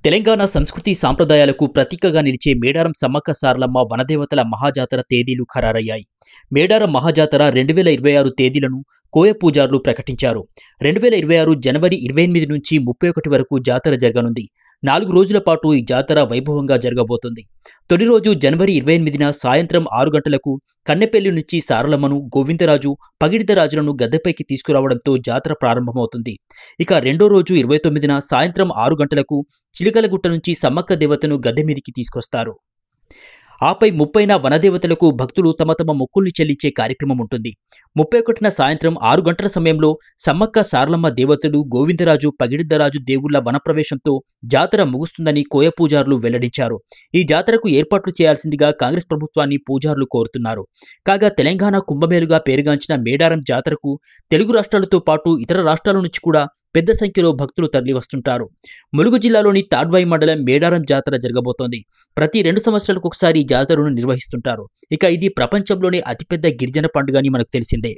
తెలంగాణ సంస్కృతి సాంప్రదాయాలకు ప్రతీకగా నిలిచే మేడారం సమ్మక్క సారలమ్మ వనదేవతల మహాజాతర తేదీలు ఖరారయ్యాయి. మేడారం మహాజాతర 2026 తేదీలను కోయ పూజారులు ప్రకటించారు. 2026 జనవరి 28 నుంచి 31 వరకు జాతర జరగనుంది. 4 రోజుల పాటు ఈ జాతర వైభవంగా జరగబోతుంది. తొలి రోజు జనవరి 28న సాయంత్రం 6 గంటలకు కన్నెపల్లి నుంచి సారలమ్మను, గోవిందరాజు, పగిడిద్దరాజులను గద్దెపైకి తీసుకురావడంతో జాతర ప్రారంభమవుతుంది. ఇక రెండో రోజు 29న సాయంత్రం 6 గంటలకు చిలకలగుట్ట నుంచి సమ్మక్క దేవతను గద్దె మీదికి తీసుకొస్తారు. ఆపై 30న వనదేవతలకు భక్తులు తమ తమ మొక్కుల్ని చెల్లించే కార్యక్రమం ఉంటుంది. 31న సాయంత్రం 6 గంటల సమయంలో సమ్మక్క సారలమ్మ దేవతలు, గోవిందరాజు, పగిడిద్దరాజు దేవుళ్ల వనప్రవేశంతో జాతర ముగుస్తుందని కోయ పూజారులు వెల్లడించారు. ఈ జాతరకు ఏర్పాట్లు చేయాల్సిందిగా కాంగ్రెస్ ప్రభుత్వాన్ని పూజారులు కోరుతున్నారు. కాగా తెలంగాణ కుంభమేలుగా పేరుగాంచిన మేడారం జాతరకు తెలుగు రాష్ట్రాలతో పాటు ఇతర రాష్ట్రాల నుంచి కూడా పెద్ద సంఖ్యలో భక్తులు తరలివస్తుంటారు. ములుగు జిల్లాలోని తాడ్వాయి మండలం మేడారం జాతర జరగబోతోంది. ప్రతి 2 సంవత్సరాలకు ఒకసారి ఈ జాతరను నిర్వహిస్తుంటారు. ఇక ఇది ప్రపంచంలోనే అతిపెద్ద గిరిజన పండుగ అని మనకు తెలిసిందే.